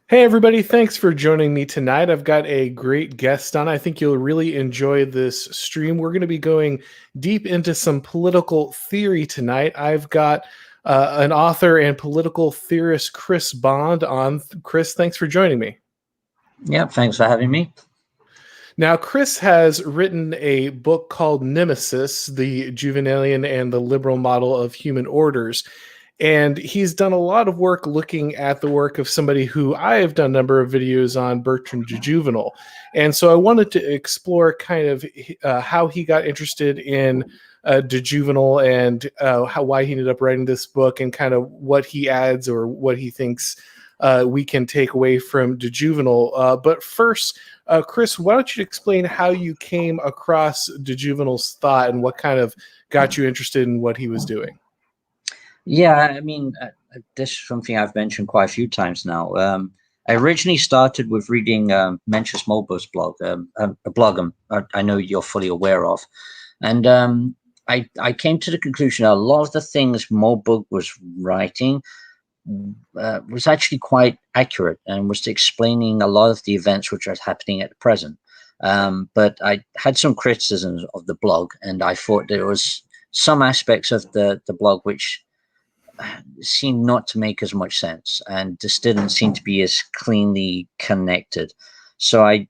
Hey, everybody. Thanks for joining me tonight. I've got a great guest on. I think you'll really enjoy this stream. We're going to be going deep into some political theory tonight. I've got an author and political theorist, Chris Bond, on. Chris, thanks for joining me. Yeah, thanks for having me. Now, Chris has written a book called Nemesis, the Juvenalian and the Liberal Model of Human Orders. And he's done a lot of work looking at the work of somebody who I have done a number of videos on, Bertrand De Jouvenel. And so I wanted to explore kind of how he got interested in De Jouvenel and why he ended up writing this book and kind of what he adds or what he thinks we can take away from De Jouvenel. But first, Chris, why don't you explain how you came across De Jouvenel's thought and what kind of got you interested in what he was doing? Yeah, I mean, this is something I've mentioned quite a few times now. I originally started with reading Mencius Moberg's blog, a blog I know you're fully aware of. And I came to the conclusion that a lot of the things Moberg was writing was actually quite accurate and was explaining a lot of the events which are happening at the present. But I had some criticisms of the blog, and I thought there was some aspects of the blog which seemed not to make as much sense, and just didn't seem to be as cleanly connected. So I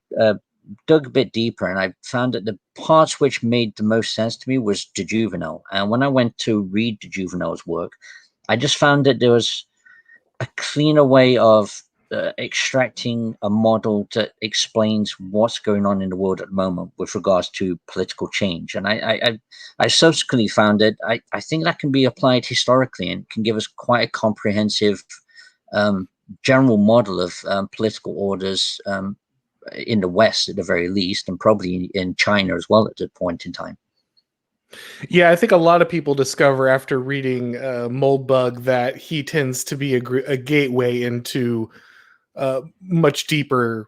dug a bit deeper, and I found that the parts which made the most sense to me was De Jouvenel. And when I went to read De Jouvenel's work, I just found that there was a cleaner way of extracting a model that explains what's going on in the world at the moment with regards to political change. And I subsequently found that I think that can be applied historically and can give us quite a comprehensive general model of political orders in the West at the very least, and probably in China as well at that point in time. Yeah, I think a lot of people discover after reading Moldbug that he tends to be a gateway into much deeper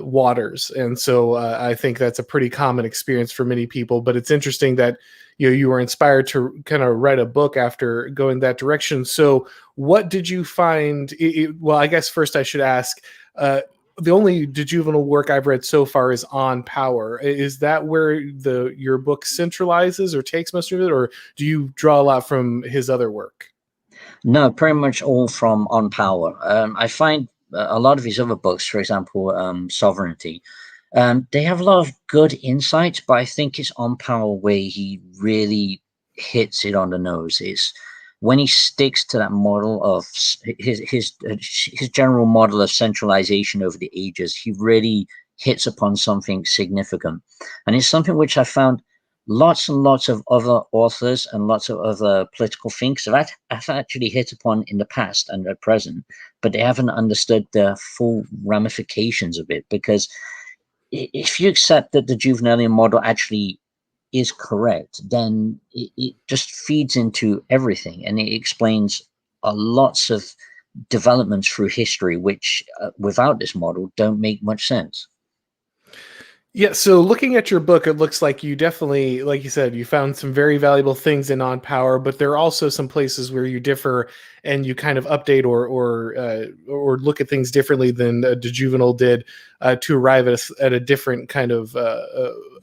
waters, and so I think that's a pretty common experience for many people. But it's interesting that you were inspired to kind of write a book after going that direction. So, what did you find? Well, I guess first I should ask. The only De Jouvenel work I've read so far is on power. Is that where your book centralizes or takes most of it, or do you draw a lot from his other work? No, pretty much all from On Power. I find a lot of his other books, for example, Sovereignty, they have a lot of good insights, but I think it's On Power where he really hits it on the nose. It's when he sticks to that model of his general model of centralization over the ages. He really hits upon something significant, and it's something which I found lots and lots of other authors and lots of other political thinkers have actually hit upon in the past and at present, but they haven't understood the full ramifications of it. Because if you accept that the Juvenalian model actually is correct, then it just feeds into everything, and it explains lots of developments through history which without this model don't make much sense. Yeah, so looking at your book, it looks like you definitely, like you said, you found some very valuable things in On Power, but there are also some places where you differ and you kind of update or look at things differently than De Jouvenel did to arrive at a different kind of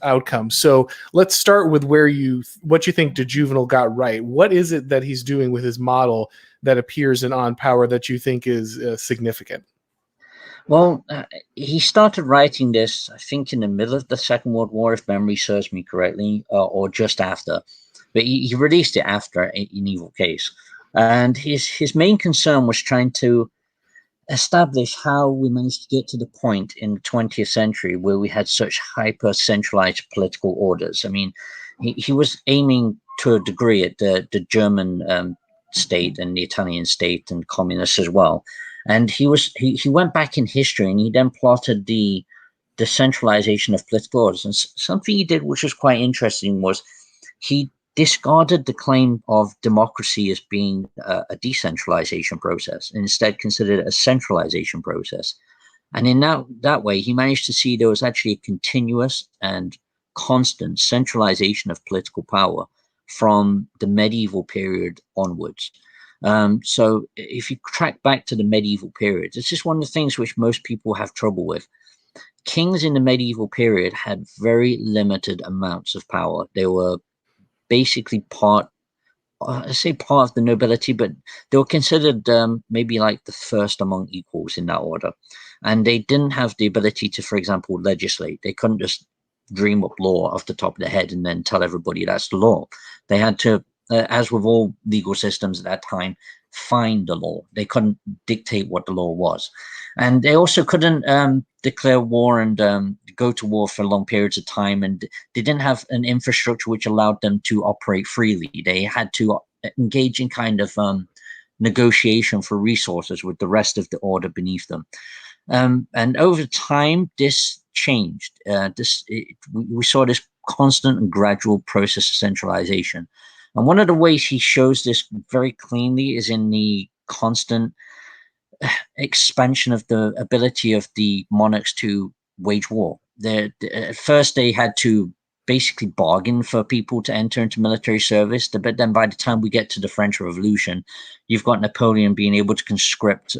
outcome. So let's start with what you think De Jouvenel got right. What is it that he's doing with his model that appears in On Power that you think is significant? Well, he started writing this, I think, in the middle of the Second World War, if memory serves me correctly, or just after. But he released it after, in either case. And his main concern was trying to establish how we managed to get to the point in the 20th century where we had such hyper-centralized political orders. I mean, he was aiming to a degree at the German state and the Italian state and communists as well. And he went back in history, and he then plotted the centralization of political orders. And something he did, which was quite interesting, was he discarded the claim of democracy as being a decentralization process, and instead considered it a centralization process. And in that way, he managed to see there was actually a continuous and constant centralization of political power from the medieval period onwards. So if you track back to the medieval period, it's just one of the things which most people have trouble with. Kings in the medieval period had very limited amounts of power. They were basically I say part of the nobility, but they were considered maybe like the first among equals in that order. And they didn't have the ability to, for example, legislate. They couldn't just dream up law off the top of their head and then tell everybody that's the law. They had to, as with all legal systems at that time, find the law. They couldn't dictate what the law was. And they also couldn't declare war and go to war for long periods of time. And they didn't have an infrastructure which allowed them to operate freely. They had to engage in kind of negotiation for resources with the rest of the order beneath them. And over time, this changed. We saw this constant and gradual process of centralization. And one of the ways he shows this very cleanly is in the constant expansion of the ability of the monarchs to wage war. At first, they had to basically bargain for people to enter into military service. But then by the time we get to the French Revolution, you've got Napoleon being able to conscript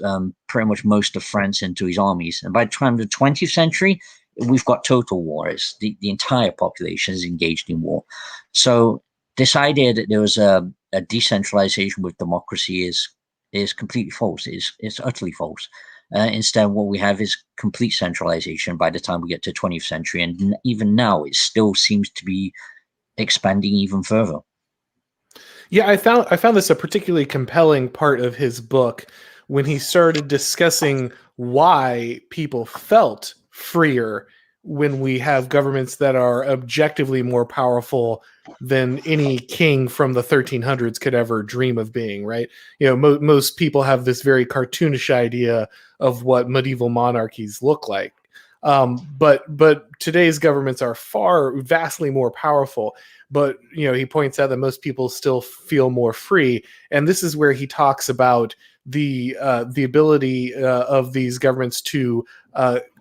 pretty much most of France into his armies. And by the time of the 20th century, we've got total war. The entire population is engaged in war. So this idea that there was a decentralization with democracy is completely false. It's utterly false. Instead, what we have is complete centralization by the time we get to 20th century. And even now, it still seems to be expanding even further. Yeah, I found this a particularly compelling part of his book when he started discussing why people felt freer when we have governments that are objectively more powerful than any king from the 1300s could ever dream of being, right? You know, most people have this very cartoonish idea of what medieval monarchies look like. But today's governments are vastly more powerful. But, you know, he points out that most people still feel more free. And this is where he talks about the ability of these governments to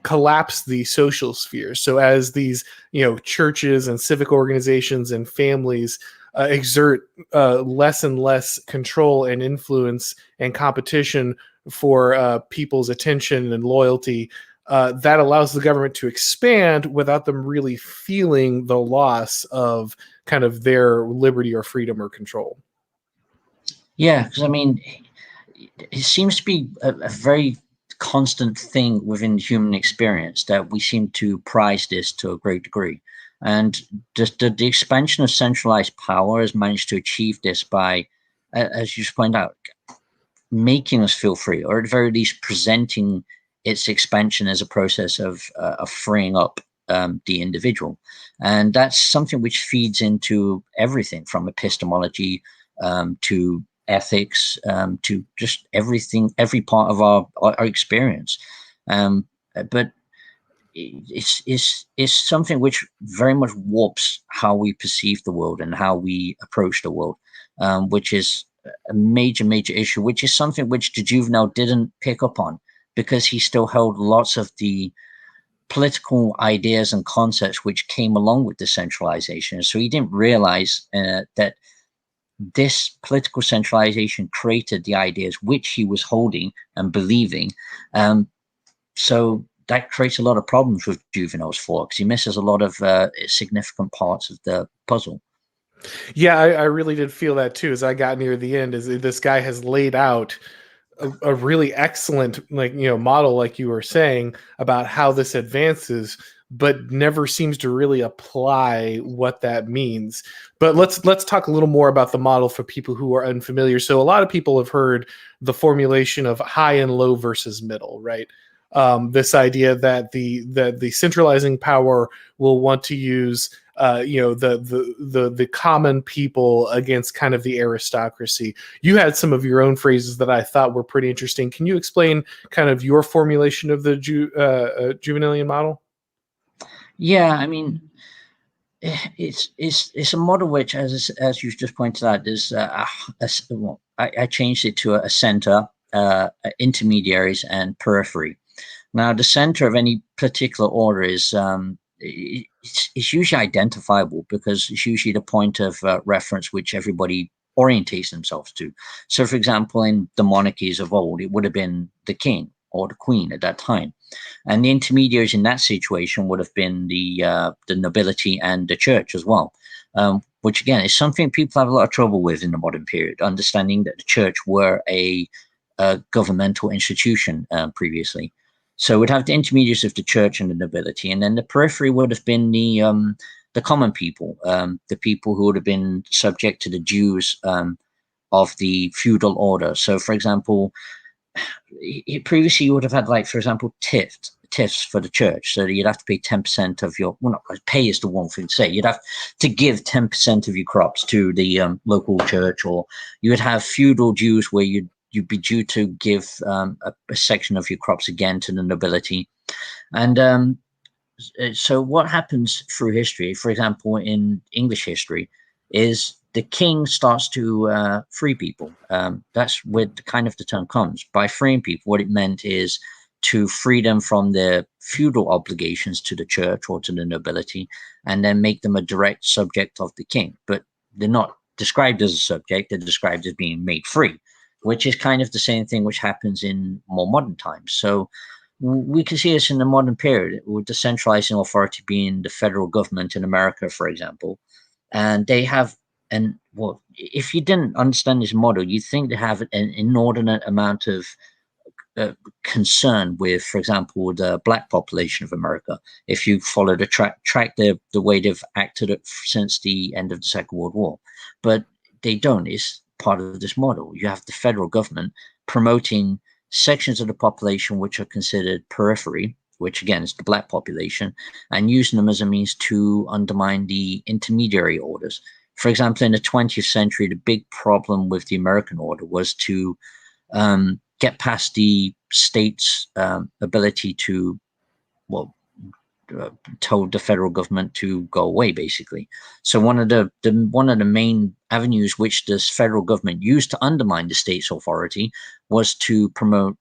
collapse the social spheres. So as these, you know, churches and civic organizations and families exert less and less control and influence and competition for people's attention and loyalty, that allows the government to expand without them really feeling the loss of kind of their liberty or freedom or control. Yeah, because I mean, it seems to be a very constant thing within human experience that we seem to prize this to a great degree. And the expansion of centralized power has managed to achieve this by, as you just pointed out, making us feel free, or at the very least presenting its expansion as a process of freeing up the individual. And that's something which feeds into everything from epistemology to ethics, to just everything, every part of our experience. But it's something which very much warps how we perceive the world and how we approach the world, which is a major issue, which is something which De Jouvenel didn't pick up on because he still held lots of the political ideas and concepts which came along with decentralization. So he didn't realize that this political centralization created the ideas which he was holding and believing. So that creates a lot of problems with Jouvenel's thought because he misses a lot of significant parts of the puzzle. Yeah, I really did feel that too as I got near the end. Is this guy has laid out a really excellent, like, you know, model, like you were saying, about how this advances, but never seems to really apply what that means. But let's talk a little more about the model for people who are unfamiliar. So a lot of people have heard the formulation of high and low versus middle, right? This idea that the centralizing power will want to use you know, the common people against kind of the aristocracy. You had some of your own phrases that I thought were pretty interesting. Can you explain kind of your formulation of the Jouvenelian model? Yeah, I mean, it's a model which, as you just pointed out, is well, I changed it to a center, intermediaries, and periphery. Now, the center of any particular order is it's usually identifiable because it's usually the point of reference which everybody orientate themselves to. So, for example, in the monarchies of old, it would have been the king or the queen at that time. And the intermediaries in that situation would have been the nobility and the church as well, which again is something people have a lot of trouble with in the modern period, understanding that the church were a governmental institution previously. So we'd have the intermediaries of the church and the nobility, and then the periphery would have been the common people, the people who would have been subject to the dues of the feudal order. So, for example, previously you would have had, like, for example, tiffs for the church. So you'd have to pay 10% of your, well, not pay is the one thing to say. You'd have to give 10% of your crops to the local church, or you would have feudal dues where you'd be due to give a section of your crops again to the nobility. And so what happens through history, for example, in English history, is the king starts to free people. That's where kind of the term comes. By freeing people, what it meant is to free them from their feudal obligations to the church or to the nobility, and then make them a direct subject of the king. But they're not described as a subject, they're described as being made free, which is kind of the same thing which happens in more modern times. So we can see this in the modern period, with the centralizing authority being the federal government in America, for example. And they have, and well, if you didn't understand this model, you'd think they have an inordinate amount of concern with, for example, the black population of America. If you follow the track the way they've acted since the end of the Second World War, but they don't. It's part of this model. You have the federal government promoting sections of the population which are considered periphery, which again is the black population, and using them as a means to undermine the intermediary orders. For example, in the 20th century, the big problem with the American order was to get past the state's ability to, well, told the federal government to go away, basically. So one of the main avenues which this federal government used to undermine the state's authority was to promote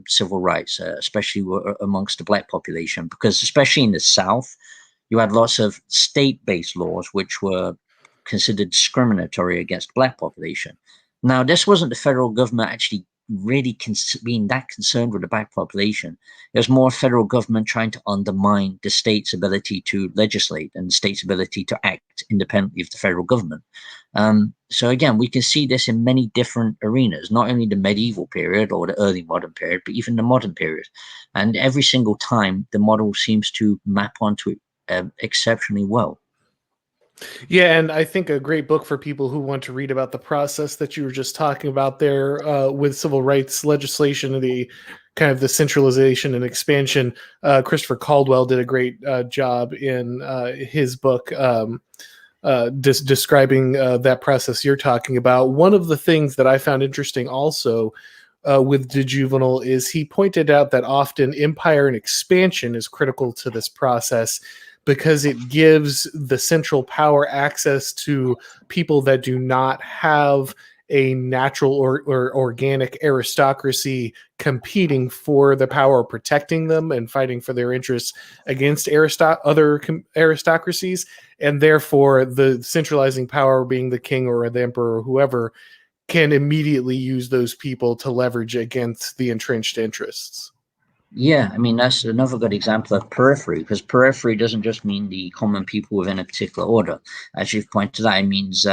civil rights, especially amongst the black population, because especially in the South, you had lots of state-based laws which were considered discriminatory against the black population. Now, this wasn't the federal government actually really being that concerned with the black population. It was more federal government trying to undermine the state's ability to legislate and the state's ability to act independently of the federal government. So again, we can see this in many different arenas, not only the medieval period or the early modern period, but even the modern period. And every single time, the model seems to map onto it exceptionally well. Yeah, and I think a great book for people who want to read about the process that you were just talking about there with civil rights legislation, the kind of the centralization and expansion. Christopher Caldwell did a great job in his book describing that process you're talking about. One of the things that I found interesting also with De Jouvenel is he pointed out that often empire and expansion is critical to this process, because it gives the central power access to people that do not have a natural or organic aristocracy competing for the power, protecting them and fighting for their interests against other aristocracies. And therefore, the centralizing power, being the king or the emperor or whoever, can immediately use those people to leverage against the entrenched interests. Yeah, I mean, that's another good example of periphery, because periphery doesn't just mean the common people within a particular order. As you've pointed out, it means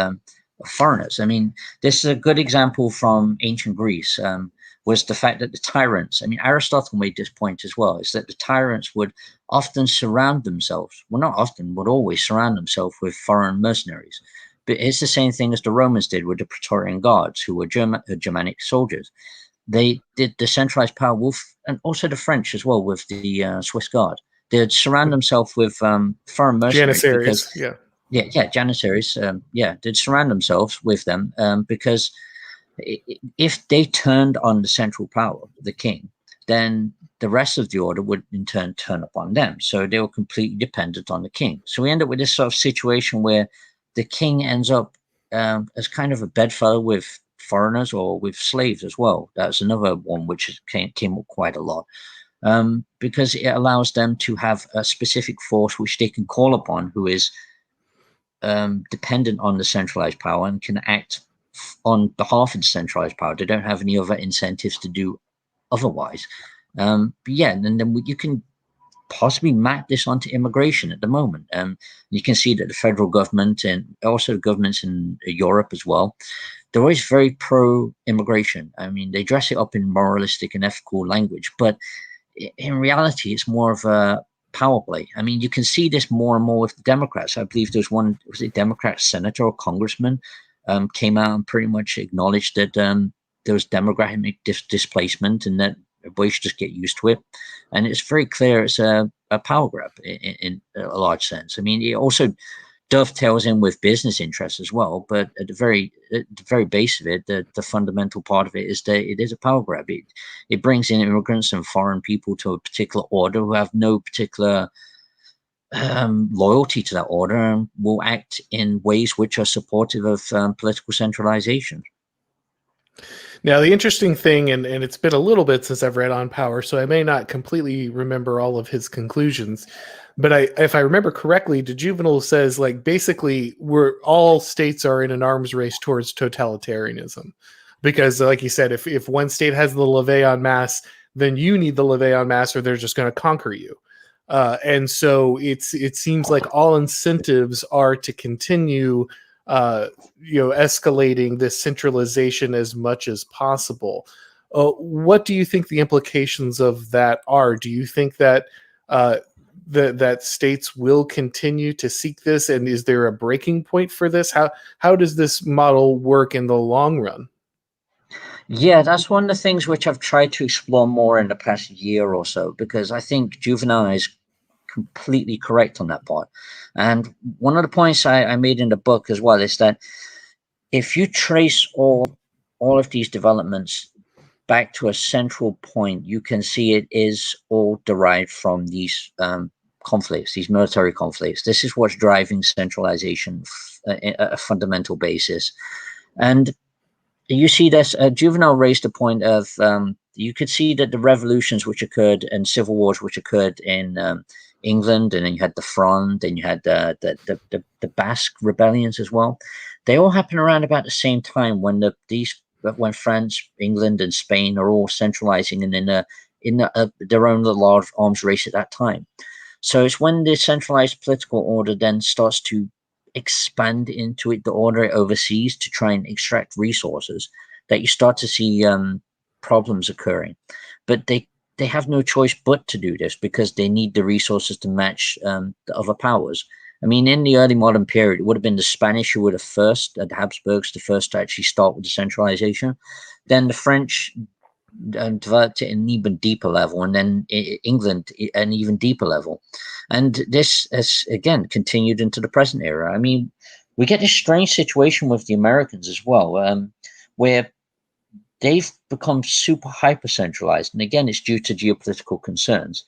foreigners. I mean, this is a good example from ancient Greece, was the fact that the tyrants, I mean, Aristotle made this point as well, is that the tyrants would often surround themselves, well, not often, would always surround themselves with foreign mercenaries. But it's the same thing as the Romans did with the Praetorian Guards, who were Germanic soldiers. They did the centralized power with, and also the French as well, with the Swiss Guard. They'd surround themselves with foreign mercenaries. Janissaries, because, yeah, janissaries. They'd surround themselves with them because if they turned on the central power, the king, then the rest of the order would in turn turn upon them. So they were completely dependent on the king. So we end up with this sort of situation where the king ends up as kind of a bedfellow with foreigners or with slaves as well. That's another one which came up quite a lot, because it allows them to have a specific force which they can call upon, who is dependent on the centralized power and can act on behalf of decentralized power. They don't have any other incentives to do otherwise. But yeah, and then you can possibly map this onto immigration at the moment. You can see that the federal government and also the governments in Europe as well, they're always very pro-immigration. I mean, they dress it up in moralistic and ethical language, but in reality, it's more of a power play. I mean, you can see this more and more with the Democrats. I believe there's one, was it Democrat senator or congressman, came out and pretty much acknowledged that there was demographic displacement and that we should just get used to it. And it's very clear it's a power grab in a large sense. I mean, it also dovetails in with business interests as well, but at the very base of it, the fundamental part of it is that it is a power grab. It brings in immigrants and foreign people to a particular order who have no particular loyalty to that order and will act in ways which are supportive of political centralization. Now, the interesting thing, and it's been a little bit since I've read On Power, so I may not completely remember all of his conclusions, but if I remember correctly, De Jouvenel says, like, basically, all states are in an arms race towards totalitarianism. Because, like you said, if one state has the levée en masse, then you need the levée en masse or they're just going to conquer you. And so it seems like all incentives are to continue escalating this centralization as much as possible. What do you think the implications of that are? Do you think that that states will continue to seek this, and is there a breaking point for this? How does this model work in the long run? Yeah, that's one of the things which I've tried to explore more in the past year or so, because I think Jouvenel is completely correct on that part. And one of the points I made in the book as well is that if you trace all of these developments back to a central point, you can see it is all derived from these conflicts, these military conflicts. This is what's driving centralization at a fundamental basis. And you see this, Jouvenel raised the point of, you could see that the revolutions which occurred and civil wars which occurred in England, and then you had the Fronde, and you had the Basque rebellions as well. They all happen around about the same time when when France, England, and Spain are all centralizing and in their own little arms race at that time. So it's when the centralized political order then starts to expand into the order it oversees to try and extract resources that you start to see problems occurring. But they have no choice but to do this because they need the resources to match the other powers. I mean, in the early modern period, it would have been the Spanish who were the first, the Habsburgs, the first to actually start with the centralization. Then the French developed it in an even deeper level, and then England an even deeper level. And this has, again, continued into the present era. I mean, we get this strange situation with the Americans as well, where they've become super hyper-centralized. And again, it's due to geopolitical concerns.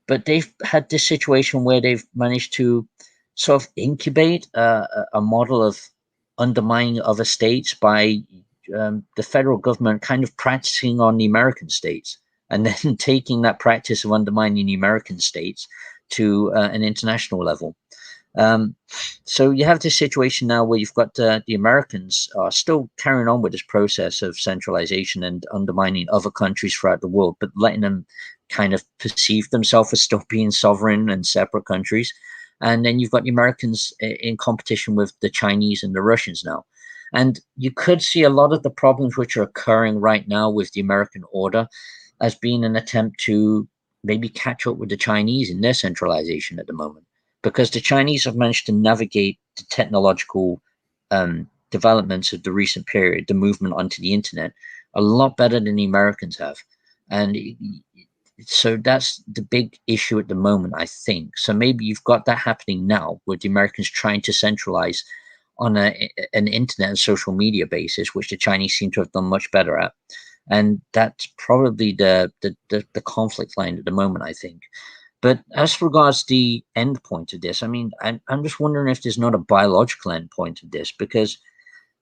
But they've had this situation where they've managed to sort of incubate a model of undermining other states by the federal government kind of practicing on the American states and then taking that practice of undermining the American states to an international level. So you have this situation now where you've got the Americans are still carrying on with this process of centralization and undermining other countries throughout the world, but letting them kind of perceive themselves as still being sovereign and separate countries. And then you've got the Americans in competition with the Chinese and the Russians now. And you could see a lot of the problems which are occurring right now with the American order as being an attempt to maybe catch up with the Chinese in their centralization at the moment, because the Chinese have managed to navigate the technological developments of the recent period, the movement onto the internet, a lot better than the Americans have. And so that's the big issue at the moment, I think. So maybe you've got that happening now with the Americans trying to centralize on an internet and social media basis, which the Chinese seem to have done much better at. And that's probably the conflict line at the moment, I think. But as regards the end point of this, I mean, I'm just wondering if there's not a biological end point of this, because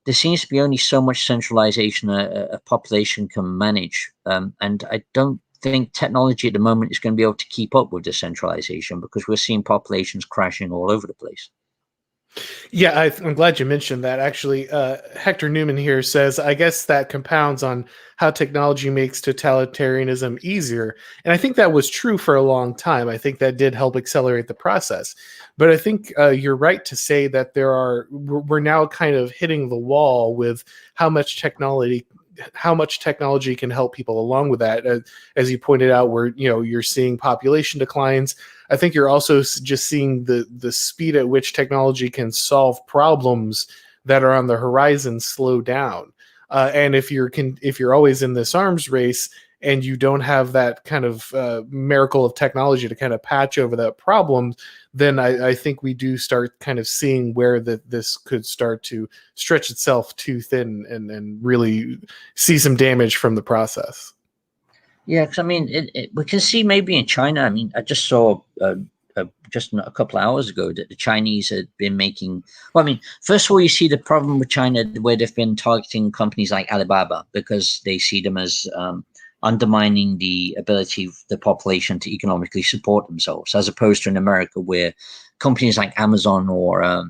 there seems to be only so much centralization a population can manage. And I don't think technology at the moment is going to be able to keep up with the centralization, because we're seeing populations crashing all over the place. Yeah, I'm glad you mentioned that. Actually, Hector Newman here says, I guess that compounds on how technology makes totalitarianism easier. And I think that was true for a long time. I think that did help accelerate the process. But I think you're right to say that we're now kind of hitting the wall with how much technology can help people along with that. As you pointed out, where you're seeing population declines. I think you're also just seeing the speed at which technology can solve problems that are on the horizon slow down. And if you're always in this arms race and you don't have that kind of miracle of technology to kind of patch over that problem, then I think we do start kind of seeing where this could start to stretch itself too thin and really see some damage from the process. Yeah, because I mean, we can see maybe in China. I mean, I just saw just a couple of hours ago that the Chinese had been making. Well, I mean, first of all, you see the problem with China where they've been targeting companies like Alibaba because they see them as undermining the ability of the population to economically support themselves, as opposed to in America where companies like Amazon or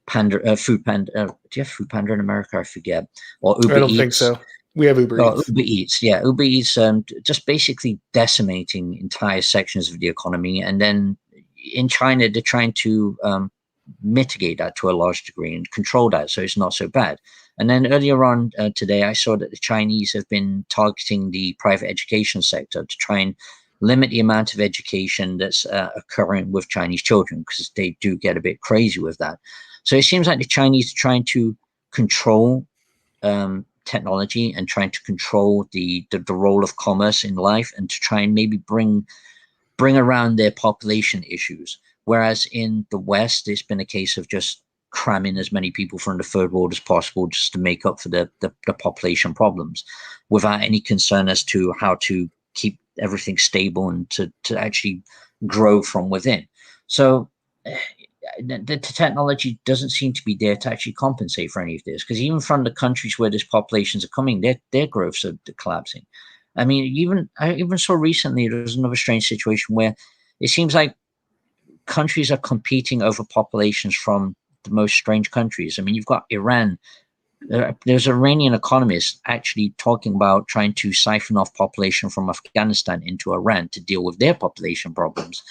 Panda, Food Panda. Do you have Food Panda in America? I forget. Or I Uber don't think Eats. so. We have Uber Oh, Eats. Uber Eats, yeah, Uber Eats, just basically decimating entire sections of the economy, and then in China they're trying to mitigate that to a large degree and control that, so it's not so bad. And then earlier on today, I saw that the Chinese have been targeting the private education sector to try and limit the amount of education that's occurring with Chinese children because they do get a bit crazy with that. So it seems like the Chinese are trying to control technology and trying to control the role of commerce in life and to try and maybe bring around their population issues. Whereas in the West, it's been a case of just cramming as many people from the third world as possible just to make up for the population problems without any concern as to how to keep everything stable and to actually grow from within. So the technology doesn't seem to be there to actually compensate for any of this because even from the countries where these populations are coming, their growths are collapsing. I mean, I even saw recently there was another strange situation where it seems like countries are competing over populations from the most strange countries. I mean, you've got Iran. There's Iranian economists actually talking about trying to siphon off population from Afghanistan into Iran to deal with their population problems.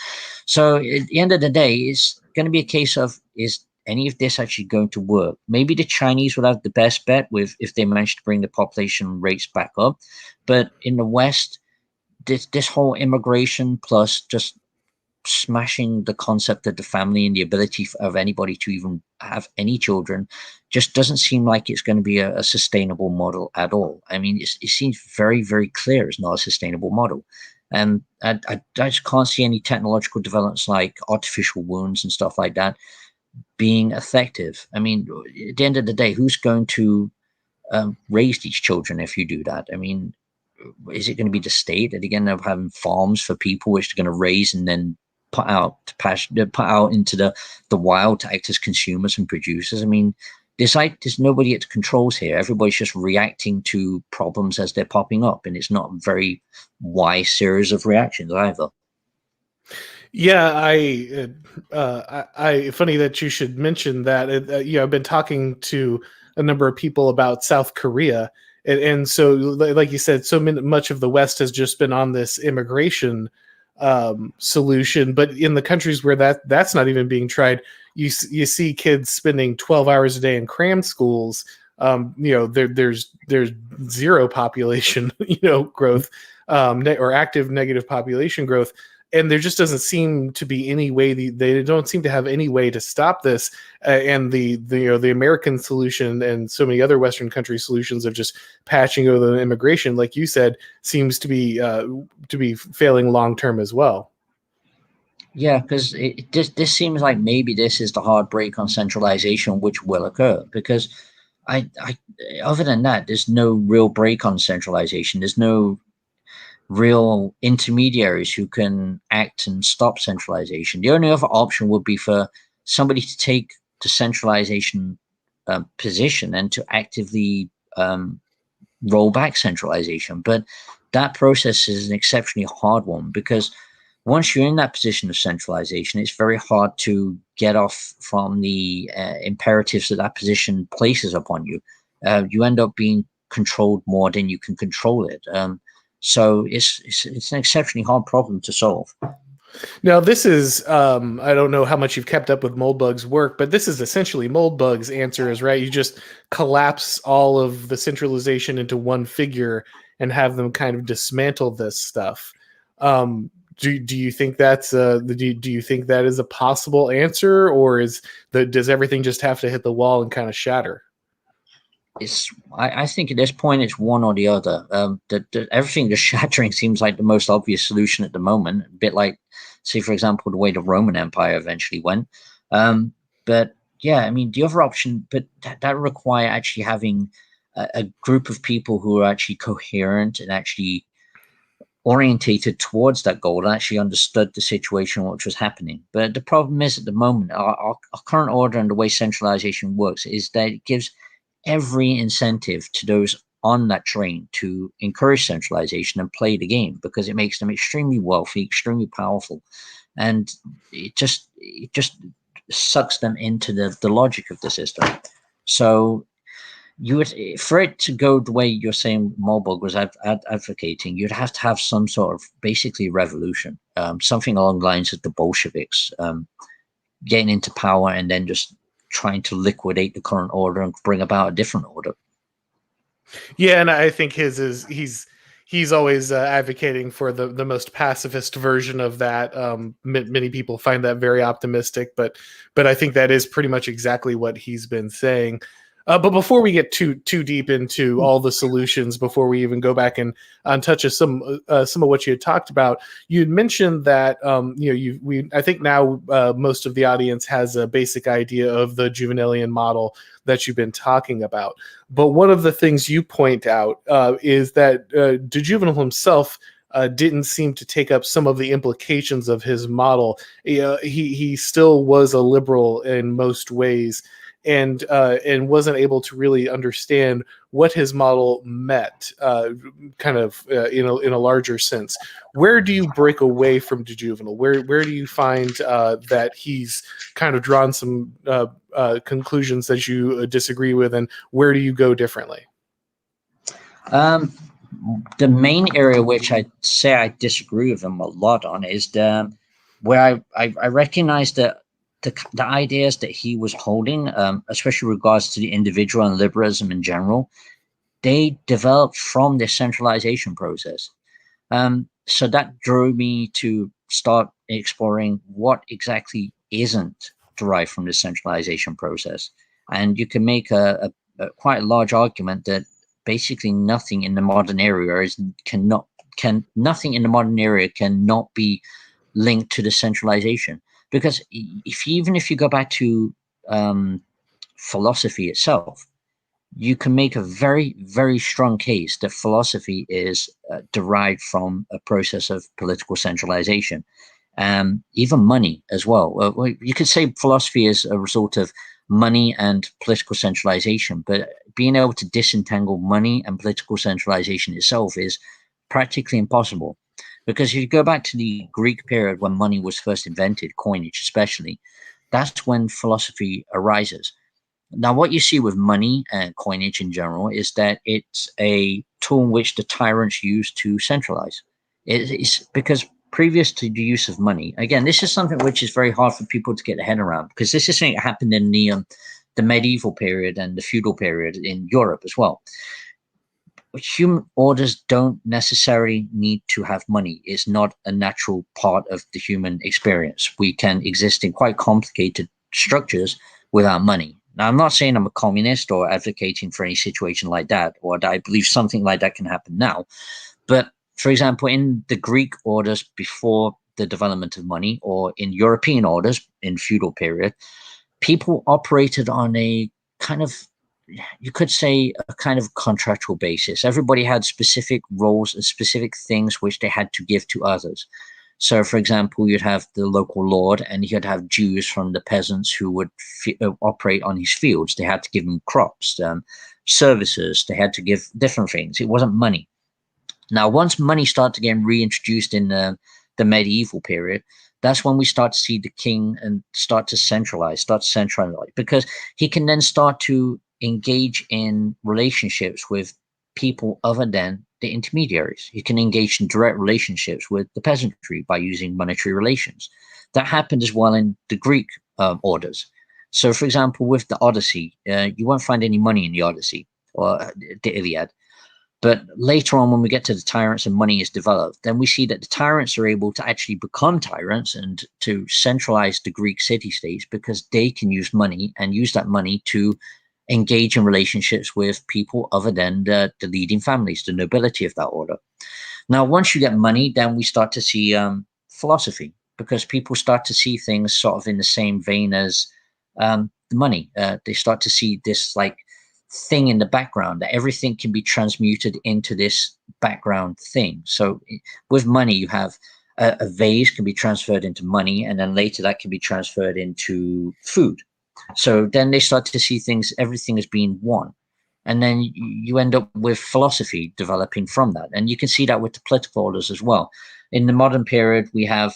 So at the end of the day, it's going to be a case of is any of this actually going to work? Maybe the Chinese will have the best bet with if they manage to bring the population rates back up. But in the West, this whole immigration plus just smashing the concept of the family and the ability of anybody to even have any children just doesn't seem like it's going to be a sustainable model at all. I mean, it seems very, very clear it's not a sustainable model. And I just can't see any technological developments like artificial wounds and stuff like that being effective. I mean, at the end of the day, who's going to raise these children if you do that? I mean, is it going to be the state? Are they going to have farms for people which they're going to raise and then put out into the wild to act as consumers and producers? I mean, there's nobody at the controls here. Everybody's just reacting to problems as they're popping up, and it's not a very wise series of reactions either. Yeah, funny that you should mention that. I've been talking to a number of people about South Korea, and so, like you said, so much of the West has just been on this immigration solution, but in the countries where that's not even being tried, you see kids spending 12 hours a day in cram schools. There's zero population, growth, or active negative population growth. And there just doesn't seem to be any way they don't seem to have any way to stop this. And the American solution and so many other Western country solutions of just patching over the immigration, like you said, seems to be failing long term as well. Yeah, because this seems like maybe this is the hard break on centralization, which will occur. Because I other than that, there's no real break on centralization. There's no real intermediaries who can act and stop centralization. The only other option would be for somebody to take the centralization position and to actively roll back centralization. But that process is an exceptionally hard one because once you're in that position of centralization, it's very hard to get off from the imperatives that position places upon you. You end up being controlled more than you can control it. So it's an exceptionally hard problem to solve. Now, this is, I don't know how much you've kept up with Moldbug's work, but this is essentially Moldbug's answer is, right? You just collapse all of the centralization into one figure and have them kind of dismantle this stuff. Do you think that's do you think that is a possible answer, or does everything just have to hit the wall and kind of shatter? I think at this point it's one or the other. Everything just shattering seems like the most obvious solution at the moment. A bit like, say, for example, the way the Roman Empire eventually went. But yeah, I mean, the other option, but that require actually having a group of people who are actually coherent and actually orientated towards that goal and actually understood the situation which was happening. But the problem is, at the moment, our current order and the way centralization works is that it gives every incentive to those on that train to encourage centralization and play the game, because it makes them extremely wealthy, extremely powerful, and it just sucks them into the logic of the system. So you would, for it to go the way you're saying Moldbug was advocating, you'd have to have some sort of basically revolution, something along the lines of the Bolsheviks, getting into power and then just trying to liquidate the current order and bring about a different order. Yeah, and I think he's always advocating for the most pacifist version of that. Many people find that very optimistic, but I think that is pretty much exactly what he's been saying. But before we get too deep into all the solutions, before we even go back and touch some of what you had talked about, you had mentioned that I think now most of the audience has a basic idea of the Jouvenelian model that you've been talking about. But one of the things you point out is that De Jouvenel himself didn't seem to take up some of the implications of his model. He still was a liberal in most ways, and wasn't able to really understand what his model meant, kind of in a larger sense. Where do you break away from De Jouvenel? Where do you find that he's kind of drawn some conclusions that you disagree with, and where do you go differently? The main area which I say I disagree with him a lot on is where I recognize that the ideas that he was holding, especially regards to the individual and liberalism in general, they developed from the centralization process. So that drew me to start exploring what exactly isn't derived from the centralization process. And you can make a quite a large argument that basically nothing in the modern era nothing in the modern era cannot be linked to the centralization. Because even if you go back to philosophy itself, you can make a very, very strong case that philosophy is derived from a process of political centralization. Even money as well. You could say philosophy is a result of money and political centralization, but being able to disentangle money and political centralization itself is practically impossible. Because if you go back to the Greek period when money was first invented, coinage especially, that's when philosophy arises. Now, what you see with money and coinage in general is that it's a tool which the tyrants use to centralize. It's because previous to the use of money, again, this is something which is very hard for people to get their head around, because this is something that happened in the medieval period and the feudal period in Europe as well. Human orders don't necessarily need to have money. It's not a natural part of the human experience. We can exist in quite complicated structures without money. Now, I'm not saying I'm a communist or advocating for any situation like that, or that I believe something like that can happen now. But for example, in the Greek orders before the development of money, or in European orders in feudal period, people operated on a kind of, you could say, a kind of contractual basis. Everybody had specific roles and specific things which they had to give to others. So, for example, you'd have the local lord, and you'd have Jews from the peasants who would operate on his fields. They had to give him crops, services. They had to give different things. It wasn't money. Now, once money started getting reintroduced in the the medieval period, that's when we start to see the king and start to centralize, because he can then start to engage in relationships with people other than the intermediaries. He can engage in direct relationships with the peasantry by using monetary relations. That happened as well in the Greek orders. So, for example, with the Odyssey, you won't find any money in the Odyssey or the Iliad. But later on, when we get to the tyrants and money is developed, then we see that the tyrants are able to actually become tyrants and to centralize the Greek city-states because they can use money and use that money to engage in relationships with people other than the leading families, the nobility of that order. Now, once you get money, then we start to see philosophy, because people start to see things sort of in the same vein as the money. They start to see this like thing in the background, that everything can be transmuted into this background thing. So with money, you have a vase can be transferred into money, and then later that can be transferred into food. So then they start to see things, everything as being one. And then you end up with philosophy developing from that. And you can see that with the political orders as well. In the modern period, we have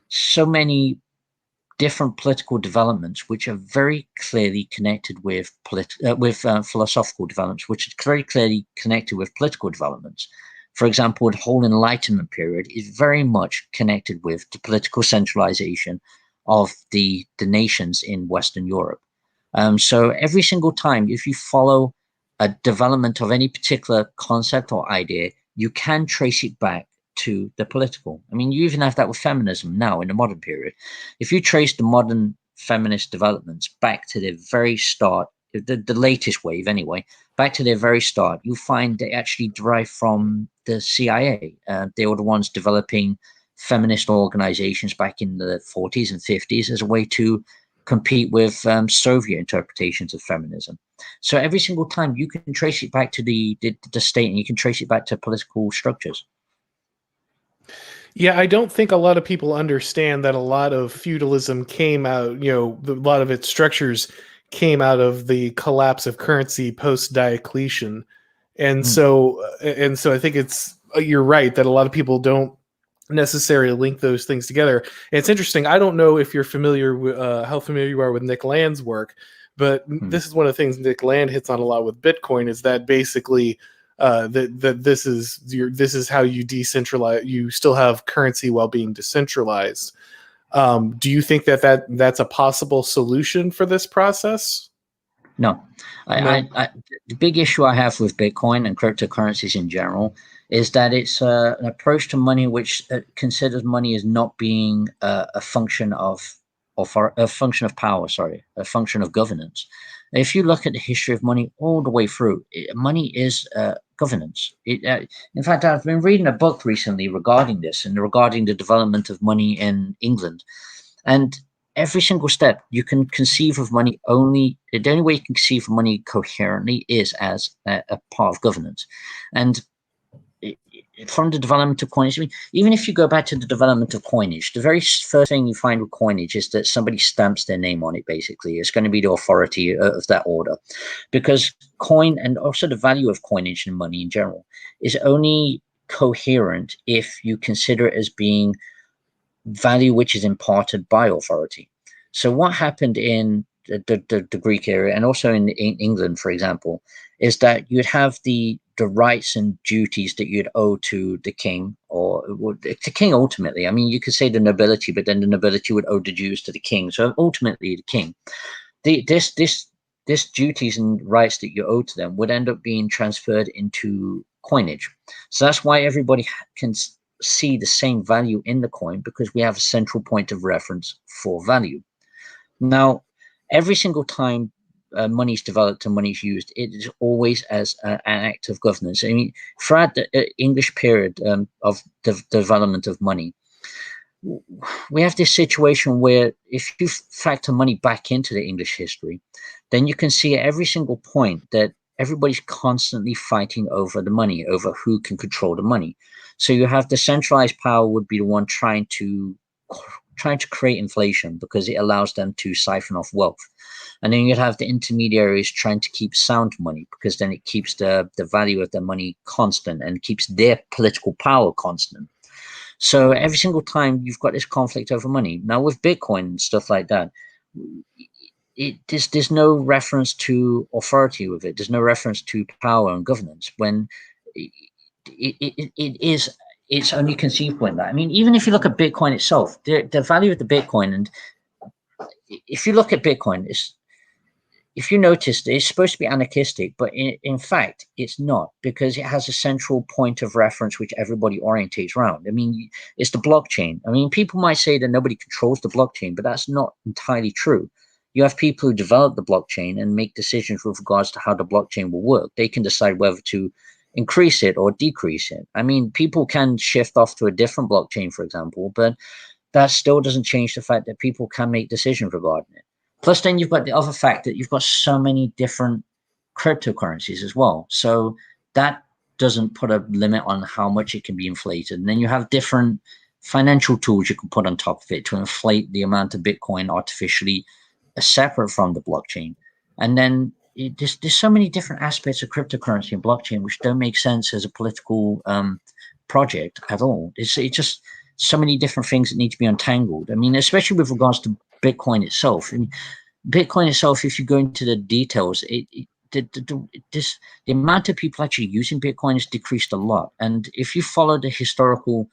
so many different political developments which are very clearly connected with philosophical developments, which are very clearly connected with political developments. For example, the whole Enlightenment period is very much connected with the political centralization of the nations in Western Europe. So every single time, if you follow a development of any particular concept or idea, you can trace it back to the political. I mean, you even have that with feminism now in the modern period. If you trace the modern feminist developments back to their very start, the latest wave anyway, back to their very start, you'll find they actually derive from the CIA. They were the ones developing feminist organizations back in the 40s and 50s as a way to compete with Soviet interpretations of feminism. So every single time you can trace it back to the state, and you can trace it back to political structures. Yeah, I don't think a lot of people understand that a lot of feudalism came out, a lot of its structures came out of the collapse of currency post Diocletian. And so I think you're right that a lot of people don't necessarily link those things together. And it's interesting. I don't know if you're familiar with how familiar you are with Nick Land's work, but this is one of the things Nick Land hits on a lot with Bitcoin, is that basically that this is how you decentralize. You still have currency while being decentralized. Do you think that's a possible solution for this process? No. The big issue I have with Bitcoin and cryptocurrencies in general is that it's an approach to money which considers money as not being a function of power, a function of governance. If you look at the history of money all the way through, money is governance. In fact, I've been reading a book recently regarding this and regarding the development of money in England. And every single step you can conceive of money the only way you can conceive of money coherently is as a part of governance. And from the development of coinage, I mean, even if you go back to the development of coinage, the very first thing you find with coinage is that somebody stamps their name on it, basically. It's going to be the authority of that order. Because coin, and also the value of coinage and money in general, is only coherent if you consider it as being value which is imparted by authority. So what happened in the Greek area, and also in England, for example, is that you'd have the rights and duties that you'd owe to the king, or the king ultimately. I mean, you could say the nobility, but then the nobility would owe the dues to the king. So ultimately, the king. This duties and rights that you owe to them would end up being transferred into coinage. So that's why everybody can see the same value in the coin, because we have a central point of reference for value. Now, every single time money is developed and money is used, it is always as an act of governance. I mean, throughout the English period of the development of money, we have this situation where if you factor money back into the English history, then you can see at every single point that everybody's constantly fighting over the money, over who can control the money. So you have the centralized power would be the one trying to create inflation, because it allows them to siphon off wealth. And then you'd have the intermediaries trying to keep sound money, because then it keeps the value of their money constant and keeps their political power constant. So every single time you've got this conflict over money. Now with Bitcoin and stuff like that, there's no reference to authority with it. There's no reference to power and governance when it's only conceivable in that. I mean, even if you look at Bitcoin itself, the value of the Bitcoin, and if you look at Bitcoin, if you notice, it's supposed to be anarchistic, but in fact, it's not, because it has a central point of reference which everybody orientates around. I mean, it's the blockchain. I mean, people might say that nobody controls the blockchain, but that's not entirely true. You have people who develop the blockchain and make decisions with regards to how the blockchain will work. They can decide whether to increase it or decrease it. I mean, people can shift off to a different blockchain, for example, but that still doesn't change the fact that people can make decisions regarding it. Plus, then you've got the other fact that you've got so many different cryptocurrencies as well. So that doesn't put a limit on how much it can be inflated. And then you have different financial tools you can put on top of it to inflate the amount of Bitcoin artificially separate from the blockchain. And then there's so many different aspects of cryptocurrency and blockchain which don't make sense as a political project at all. It's just so many different things that need to be untangled. I mean, especially with regards to Bitcoin itself. I mean, Bitcoin itself, if you go into the details, the amount of people actually using Bitcoin has decreased a lot. And if you follow the historical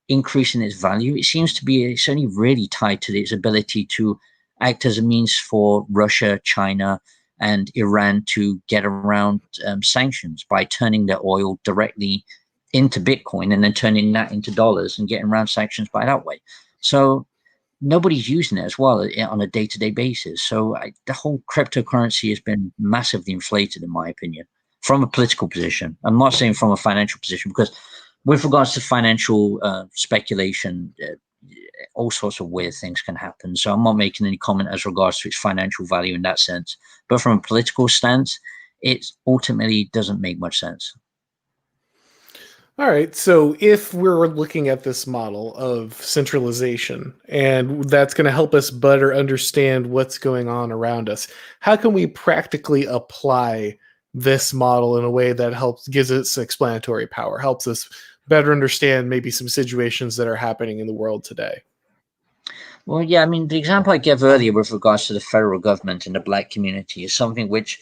increase in its value, it seems to be it's only really tied to its ability to act as a means for Russia, China, and Iran to get around sanctions by turning their oil directly into Bitcoin and then turning that into dollars and getting around sanctions by that way. So nobody's using it as well on a day-to-day basis. So the whole cryptocurrency has been massively inflated, in my opinion, from a political position. I'm not saying from a financial position, because with regards to financial speculation, all sorts of weird things can happen. So I'm not making any comment as regards to its financial value in that sense. But from a political stance, it ultimately doesn't make much sense. All right. So if we're looking at this model of centralization, and that's going to help us better understand what's going on around us, how can we practically apply this model in a way that gives us explanatory power, helps us better understand maybe some situations that are happening in the world today? Well, yeah, I mean, the example I gave earlier with regards to the federal government and the black community is something which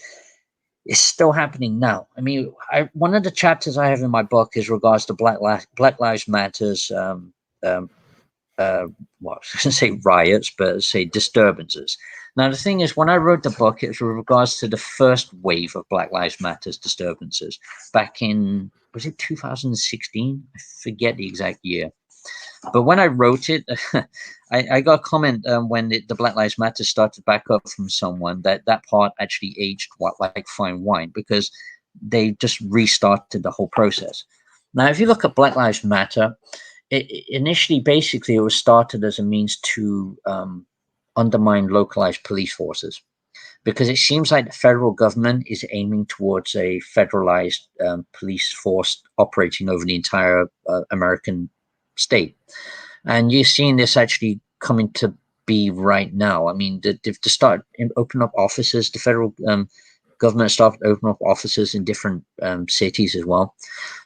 is still happening now. I mean, one of the chapters I have in my book is regards to Black Lives Matters, well, I was going to say riots, but say disturbances. Now, the thing is, when I wrote the book, it was with regards to the first wave of Black Lives Matters disturbances back in, was it 2016? I forget the exact year. But when I wrote it, I got a comment when the Black Lives Matter started back up from someone that part actually aged like fine wine, because they just restarted the whole process. Now, if you look at Black Lives Matter, initially, basically, it was started as a means to undermine localized police forces, because it seems like the federal government is aiming towards a federalized police force operating over the entire American state. And you're seeing this actually coming to be right now. I mean, to start open up offices, the federal government started to open up offices in different cities as well.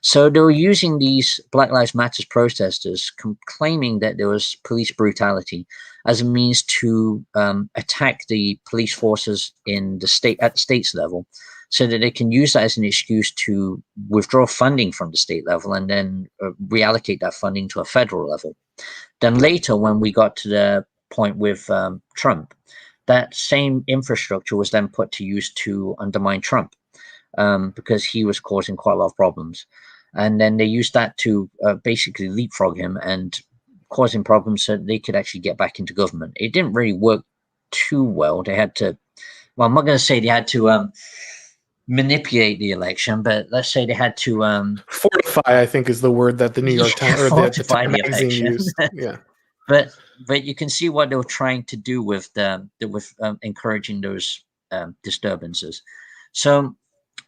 So they were using these Black Lives Matter protesters, claiming that there was police brutality, as a means to attack the police forces in the state at the state's level, so that they can use that as an excuse to withdraw funding from the state level and then reallocate that funding to a federal level. Then later, when we got to the point with Trump, that same infrastructure was then put to use to undermine Trump, because he was causing quite a lot of problems. And then they used that to basically leapfrog him and causing problems so they could actually get back into government. It didn't really work too well. They had to, well, I'm not going to say they had to manipulate the election, but let's say they had to fortify, I think, is the word that the New York Times or the Time the magazine election. used. Yeah. But you can see what they were trying to do with encouraging those disturbances. So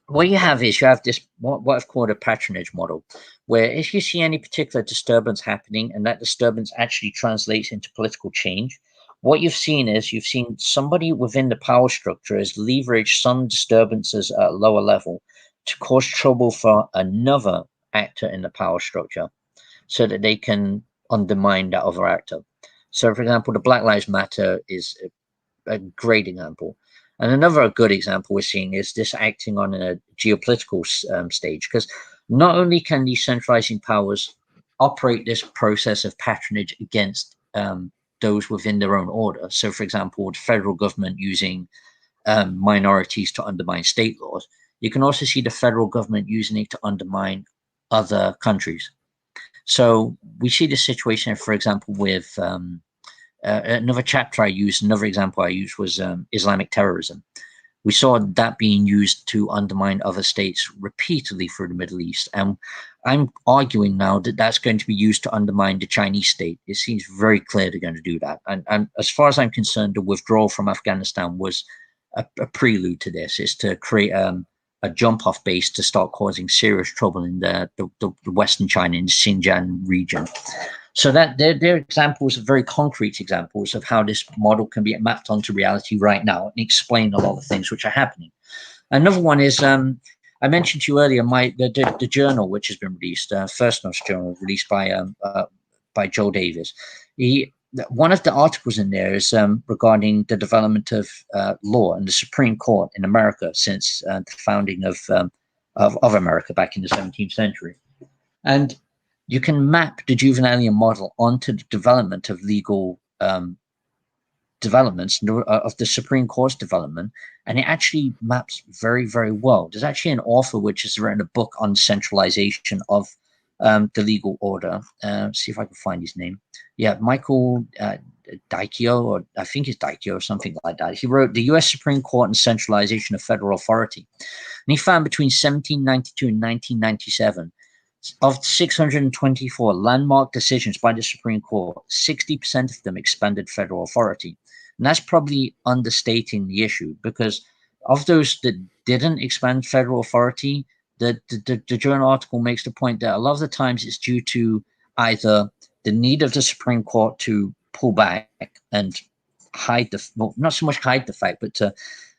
what you have is you have this what I've called a patronage model, where if you see any particular disturbance happening and that disturbance actually translates into political change, what you've seen somebody within the power structure has leveraged some disturbances at a lower level to cause trouble for another actor in the power structure, so that they can undermine that other actor. So, for example, the Black Lives Matter is a great example. And another good example we're seeing is this acting on a geopolitical stage, because not only can these centralizing powers operate this process of patronage against those within their own order. So, for example, the federal government using minorities to undermine state laws. You can also see the federal government using it to undermine other countries. So we see this situation, for example, with another example I used was Islamic terrorism. We saw that being used to undermine other states repeatedly through the Middle East. And I'm arguing now that that's going to be used to undermine the Chinese state. It seems very clear they're going to do that. And as far as I'm concerned, the withdrawal from Afghanistan was a prelude to this. Is to create a jump-off base to start causing serious trouble in the Western China, in the Xinjiang region. So that they're examples, very concrete examples of how this model can be mapped onto reality right now and explain a lot of things which are happening. Another one is, I mentioned to you earlier, the journal which has been released, First North Journal, released by Joe Davis. One of the articles in there is regarding the development of law and the Supreme Court in America since the founding of America back in the 17th century. And you can map the Jouvenelian model onto the development of legal developments of the Supreme Court's development, and it actually maps very, very well. There's actually an author which has written a book on centralization of the legal order. See if I can find his name. Yeah, Michael Dicchio, or I think it's Dicchio or something like that. He wrote The U.S. Supreme Court and Centralization of Federal Authority. And he found between 1792 and 1997, of 624 landmark decisions by the Supreme Court, 60% of them expanded federal authority. And that's probably understating the issue, because of those that didn't expand federal authority, the journal article makes the point that a lot of the times it's due to either the need of the Supreme Court to pull back and hide not so much hide the fact, but to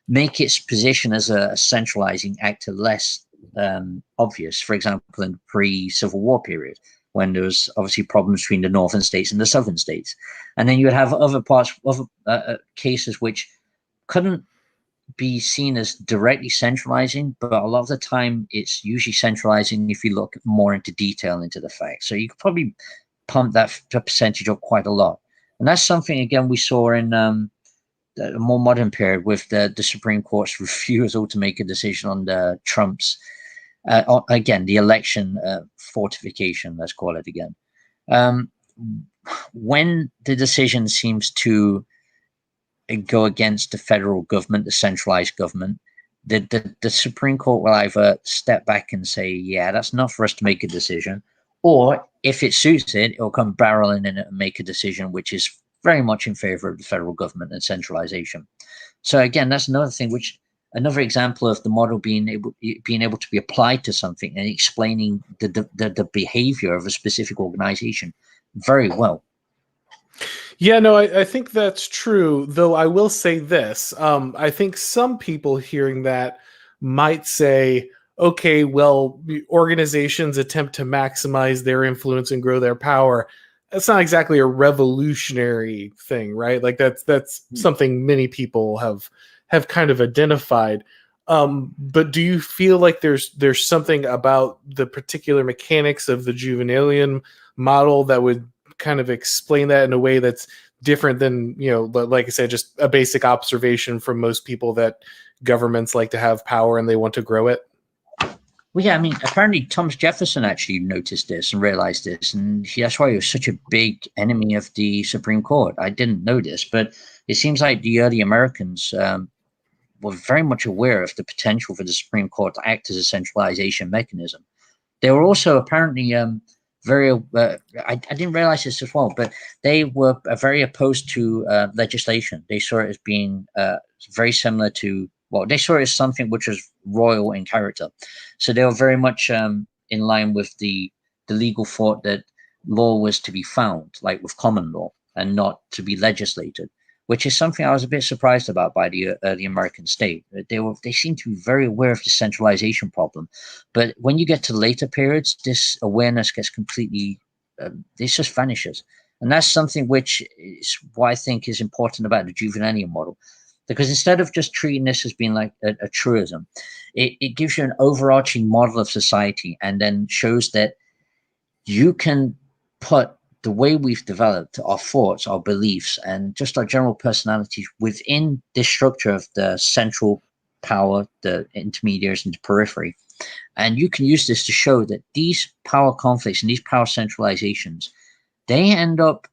make its position as a centralizing actor less obvious. For example, in the pre-Civil War period, when there was obviously problems between the northern states and the southern states. And then you would have other cases which couldn't be seen as directly centralizing, but a lot of the time it's usually centralizing if you look more into detail into the facts. So you could probably pump that percentage up quite a lot. And that's something, again, we saw in the more modern period with the Supreme Court's refusal to make a decision on the Trump's, again, the election fortification, let's call it again. When the decision seems to go against the federal government, the centralized government, the Supreme Court will either step back and say, yeah, that's not for us to make a decision, or if it suits it, it'll come barreling in and make a decision which is very much in favor of the federal government and centralization. So again, that's another example of the model being able to be applied to something and explaining the behavior of a specific organization very well. Yeah, no, I think that's true, though I will say this. I think some people hearing that might say, okay, well, organizations attempt to maximize their influence and grow their power. That's not exactly a revolutionary thing, right? Like that's something many people have kind of identified. But do you feel like there's something about the particular mechanics of the Jouvenelian model that would kind of explain that in a way that's different than, like I said, just a basic observation from most people that governments like to have power and they want to grow it? Well, yeah, I mean, apparently Thomas Jefferson actually noticed this and realized this, and that's why he was such a big enemy of the Supreme Court. I didn't know this, but it seems like the early Americans were very much aware of the potential for the Supreme Court to act as a centralization mechanism. They were also apparently I didn't realize this as well, but they were very opposed to legislation. They saw it as being very similar to, they saw it as something which was royal in character. So they were very much in line with the legal thought that law was to be found, like with common law, and not to be legislated, which is something I was a bit surprised about by the American state. They seem to be very aware of the centralization problem. But when you get to later periods, this awareness gets completely it just vanishes. And that's something which is what I think is important about the Jouvenelian model, because instead of just treating this as being like a truism, it gives you an overarching model of society and then shows that you can put the way we've developed our thoughts, our beliefs, and just our general personalities within this structure of the central power, the intermediaries, and the periphery. And you can use this to show that these power conflicts and these power centralizations, they end up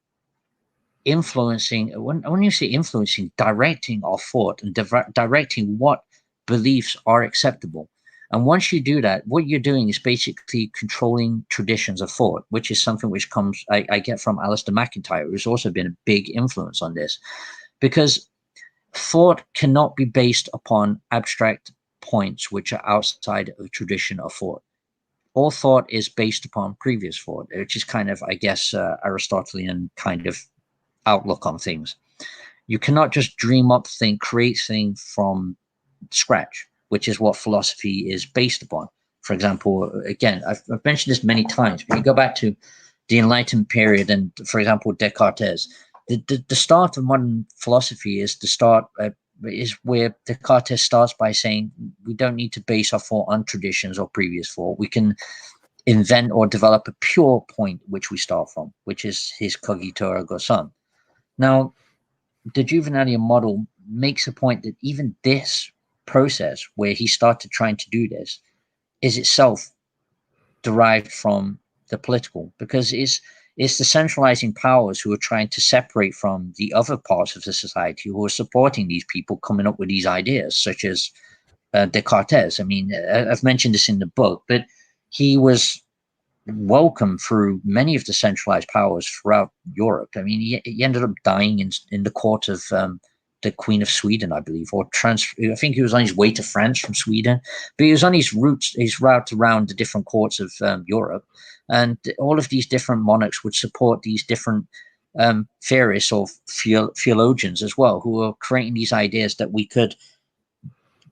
influencing, when you say influencing, directing our thought and directing what beliefs are acceptable. And once you do that, what you're doing is basically controlling traditions of thought, which is something which comes, I get from Alistair MacIntyre, who's also been a big influence on this, because thought cannot be based upon abstract points which are outside of a tradition of thought. All thought is based upon previous thought, which is kind of, I guess, Aristotelian kind of outlook on things. You cannot just dream up create things from scratch, which is what philosophy is based upon. For example, again, I've mentioned this many times, but you go back to the Enlightenment period and, for example, Descartes. The start of modern philosophy is is where Descartes starts by saying we don't need to base our thought on traditions or previous thought. We can invent or develop a pure point which we start from, which is his cogito ergo sum. Now, the Jouvenelian model makes a point that even this process where he started trying to do this is itself derived from the political, because it's the centralizing powers who are trying to separate from the other parts of the society who are supporting these people coming up with these ideas, such as Descartes. I mean, I've mentioned this in the book, but he was welcome through many of the centralized powers throughout Europe. I mean, he ended up dying in the court of the Queen of Sweden, I believe, or I think he was on his way to France from Sweden, but he was on his route around the different courts of Europe, and all of these different monarchs would support these different theorists or theologians as well, who were creating these ideas that we could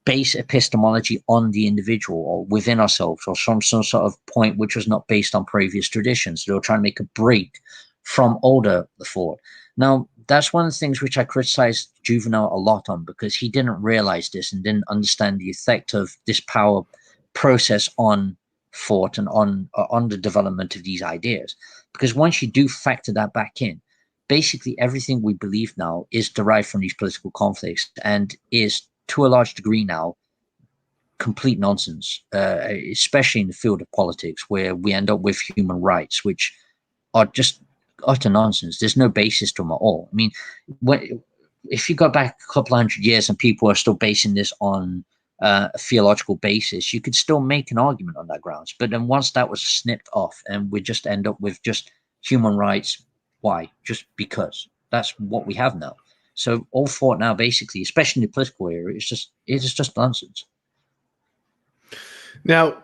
base epistemology on the individual or within ourselves, or some sort of point which was not based on previous traditions. They were trying to make a break from older thought. Now, that's one of the things which I criticized Jouvenel a lot on, because he didn't realize this and didn't understand the effect of this power process on thought and on the development of these ideas. Because once you do factor that back in, basically everything we believe now is derived from these political conflicts and is, to a large degree now, complete nonsense, especially in the field of politics, where we end up with human rights, which are just utter nonsense. There's no basis to them at all. I mean, if you go back a couple of hundred years and people are still basing this on a theological basis, you could still make an argument on that grounds. But then once that was snipped off, and we just end up with just human rights, why? Just because. That's what we have now. So all thought now, basically, especially in the political era, it is just nonsense. Now,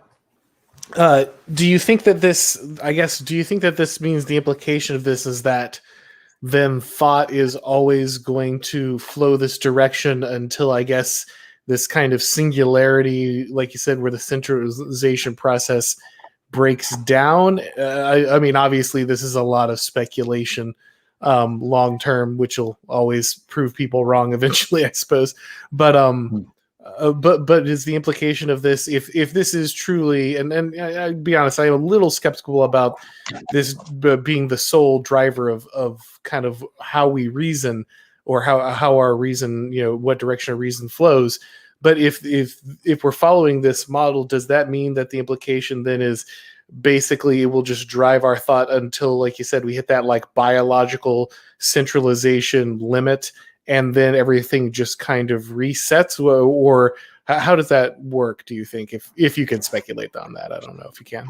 do you think that this means the implication of this is that then thought is always going to flow this direction until, I guess, this kind of singularity, like you said, where the centralization process breaks down? I mean, obviously, this is a lot of speculation long term, which will always prove people wrong eventually, I suppose. But is the implication of this, if this is truly, and I'll be honest, I'm a little skeptical about this being the sole driver of kind of how we reason, or how our reason, what direction our reason flows. But if we're following this model, does that mean that the implication then is basically it will just drive our thought until, like you said, we hit that like biological centralization limit, and then everything just kind of resets? Or how does that work, do you think, if you can speculate on that? I don't know if you can.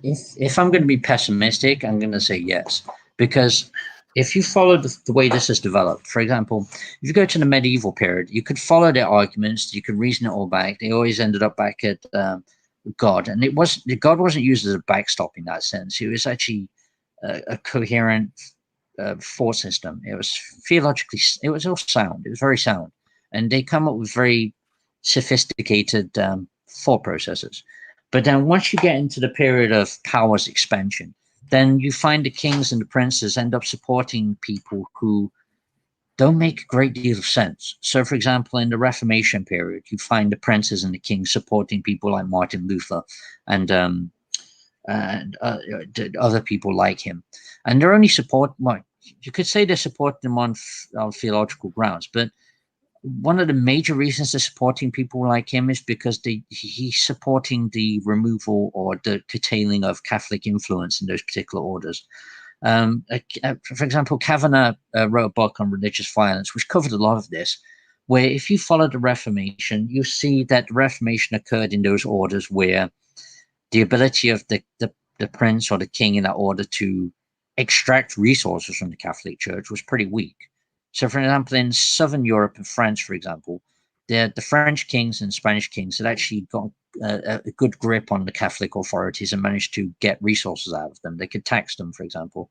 If I'm going to be pessimistic, I'm going to say yes, because if you follow the way this is developed, for example, if you go to the medieval period, you could follow their arguments, you could reason it all back. They always ended up back at God, and God wasn't used as a backstop in that sense. It was actually a coherent thought system. It was theologically, it was all sound. It was very sound, and they come up with very sophisticated thought processes. But then once you get into the period of power's expansion, then you find the kings and the princes end up supporting people who don't make a great deal of sense. So, for example, in the Reformation period, you find the princes and the kings supporting people like Martin Luther and other people like him. And they're only well, you could say they support them on theological grounds, but one of the major reasons they're supporting people like him is because he's supporting the removal or the curtailing of Catholic influence in those particular orders. For example, Kavanagh wrote a book on religious violence, which covered a lot of this, where if you follow the Reformation, you see that the Reformation occurred in those orders where the ability of the prince or the king in that order to extract resources from the Catholic Church was pretty weak. So, for example, in Southern Europe and France, for example, the French kings and Spanish kings had actually got a good grip on the Catholic authorities and managed to get resources out of them. They could tax them, for example.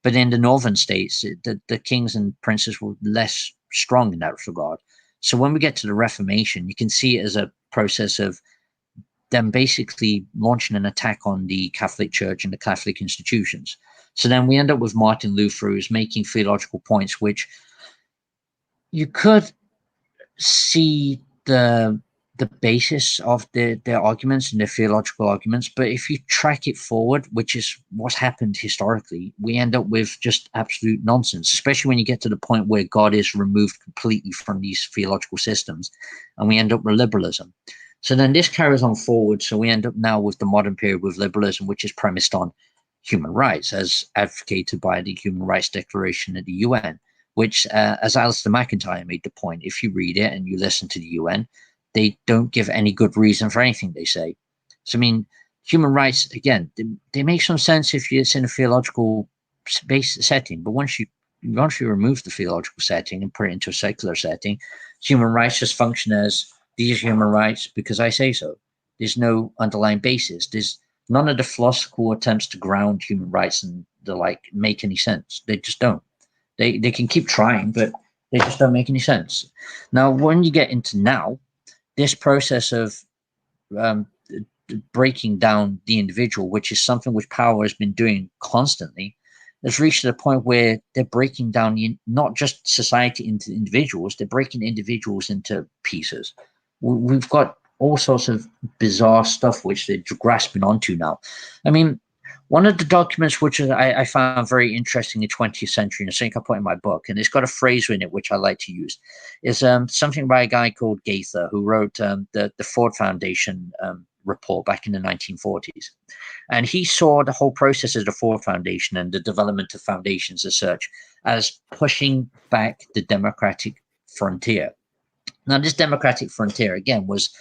But in the northern states, the kings and princes were less strong in that regard. So when we get to the Reformation, you can see it as a process of them basically launching an attack on the Catholic Church and the Catholic institutions. So then we end up with Martin Luther, who's making theological points which you could see the basis of their arguments and their theological arguments, but if you track it forward, which is what's happened historically, we end up with just absolute nonsense, especially when you get to the point where God is removed completely from these theological systems, and we end up with liberalism. So then this carries on forward, so we end up now with the modern period with liberalism, which is premised on human rights, as advocated by the Human Rights Declaration of the UN, which, as Alistair MacIntyre made the point, if you read it and you listen to the UN, they don't give any good reason for anything they say. So, I mean, human rights, again, they make some sense if it's in a theological based setting, but once you remove the theological setting and put it into a secular setting, human rights just function as these human rights because I say so. There's no underlying basis. There's none of the philosophical attempts to ground human rights and the like make any sense. They just don't. They can keep trying, but they just don't make any sense. Now, when you get into now, this process of breaking down the individual, which is something which power has been doing constantly, has reached to the point where they're breaking down not just society into individuals, they're breaking individuals into pieces. We've got all sorts of bizarre stuff which they're grasping onto now. I mean, one of the documents which I found very interesting in the 20th century, and I think I put in my book, and it's got a phrase in it which I like to use, is something by a guy called Gaither, who wrote the Ford Foundation report back in the 1940s. And he saw the whole process of the Ford Foundation and the development of foundations as such as pushing back the democratic frontier. Now, this democratic frontier, again, was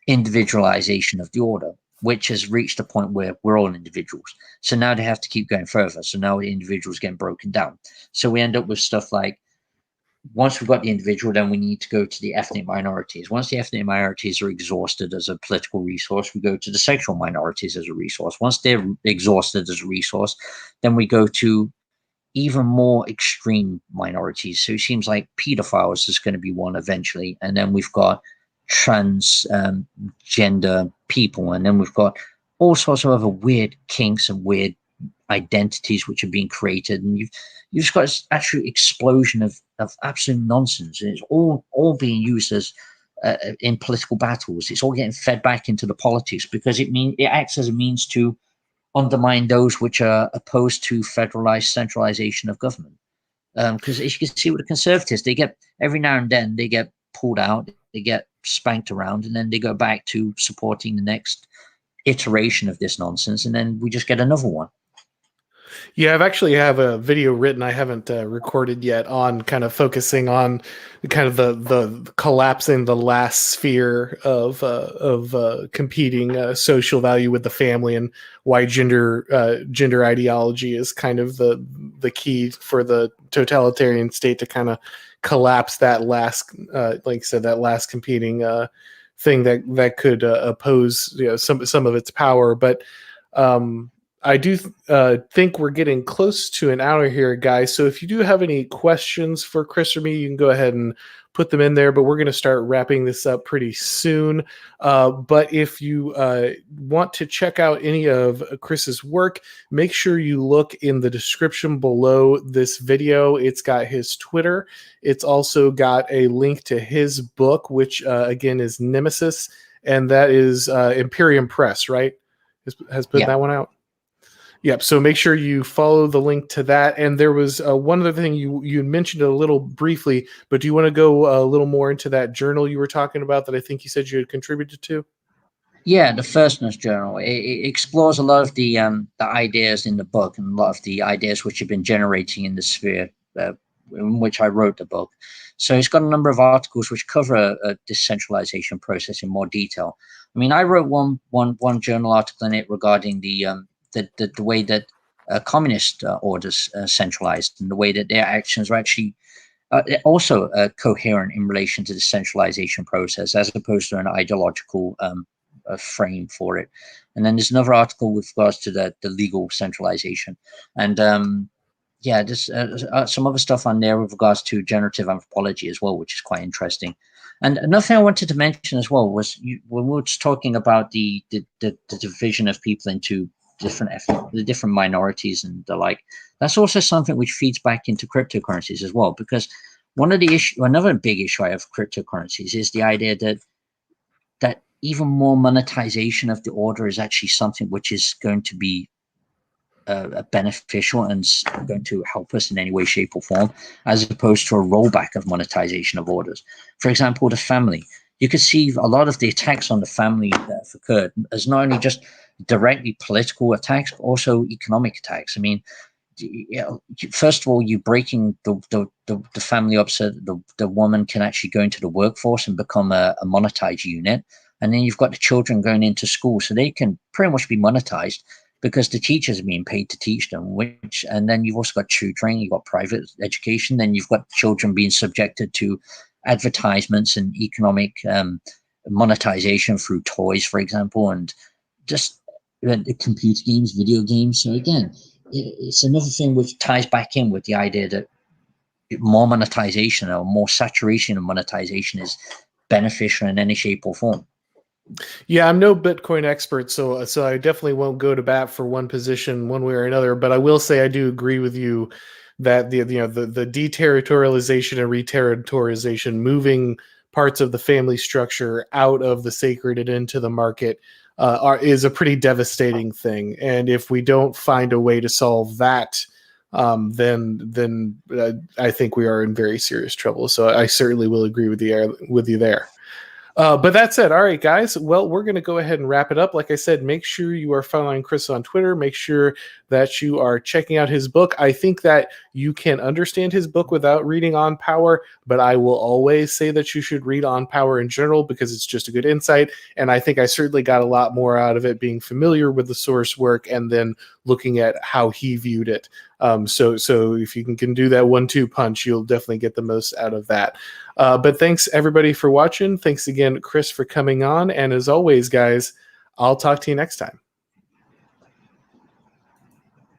individualization of the order, which has reached a point where we're all individuals. So now they have to keep going further. So now the individual's getting broken down. So we end up with stuff like, once we've got the individual, then we need to go to the ethnic minorities. Once the ethnic minorities are exhausted as a political resource, we go to the sexual minorities as a resource. Once they're exhausted as a resource, then we go to even more extreme minorities. So it seems like pedophiles is going to be one eventually. And then we've got transgender people. And then we've got all sorts of other weird kinks and weird identities which are being created. And you've just got this actual explosion of absolute nonsense. And it's all being used as in political battles. It's all getting fed back into the politics because it acts as a means to undermine those which are opposed to federalized centralization of government. Because as you can see with the Conservatives, they get every now and then they get pulled out, they get spanked around, and then they go back to supporting the next iteration of this nonsense, and then we just get another one. Yeah, I've actually have a video written. I haven't recorded yet on kind of focusing on kind of the collapsing the last sphere of competing social value with the family, and why gender ideology is kind of the key for the totalitarian state to kind of collapse that last, like I said, that last competing thing that could oppose some of its power, but. I do think we're getting close to an hour here, guys. So if you do have any questions for Chris or me, you can go ahead and put them in there, but we're going to start wrapping this up pretty soon. But if you want to check out any of Chris's work, make sure you look in the description below this video. It's got his Twitter. It's also got a link to his book, which again is Nemesis, and that is Imperium Press, right? Has put that one out. Yep. So make sure you follow the link to that. And there was one other thing you mentioned a little briefly, but do you want to go a little more into that journal you were talking about that I think you said you had contributed to? Yeah, the Firstness Journal. It explores a lot of the ideas in the book and a lot of the ideas which have been generating in the sphere in which I wrote the book. So it's got a number of articles which cover a decentralization process in more detail. I mean, I wrote one journal article in it regarding the way that communist orders centralized, and the way that their actions are actually also coherent in relation to the centralization process, as opposed to an ideological frame for it. And then there's another article with regards to the legal centralization. And yeah, there's some other stuff on there with regards to generative anthropology as well, which is quite interesting. And another thing I wanted to mention as well was when we were just talking about the division of people into the different minorities and the like, that's also something which feeds back into cryptocurrencies as well, because another big issue I have with cryptocurrencies is the idea that even more monetization of the order is actually something which is going to be beneficial and going to help us in any way, shape, or form, as opposed to a rollback of monetization of orders. For example, the family. You could see a lot of the attacks on the family that have occurred as not only just directly political attacks, but also economic attacks. I mean, first of all, you're breaking the family up so that the woman can actually go into the workforce and become a monetized unit. And then you've got the children going into school, so they can pretty much be monetized because the teachers are being paid to teach them. And then you've also got tutoring, you've got private education, then you've got children being subjected to advertisements and economic monetization through toys, for example, and just computer games, video games. So again, it's another thing which ties back in with the idea that more monetization or more saturation of monetization is beneficial in any shape or form. Yeah, I'm no Bitcoin expert, so I definitely won't go to bat for one position one way or another. But I will say I do agree with you that the deterritorialization and reterritorialization, moving parts of the family structure out of the sacred and into the market, is a pretty devastating thing. And if we don't find a way to solve that, then I think we are in very serious trouble. So I certainly will agree with you there. But that said, all right, guys, well, we're going to go ahead and wrap it up. Like I said, make sure you are following Chris on Twitter. Make sure that you are checking out his book. I think that you can understand his book without reading On Power, but I will always say that you should read On Power in general because it's just a good insight. And I think I certainly got a lot more out of it being familiar with the source work and then looking at how he viewed it. So if you can do that 1-2 punch, you'll definitely get the most out of that. But thanks everybody for watching. Thanks again, Chris, for coming on. And as always, guys, I'll talk to you next time.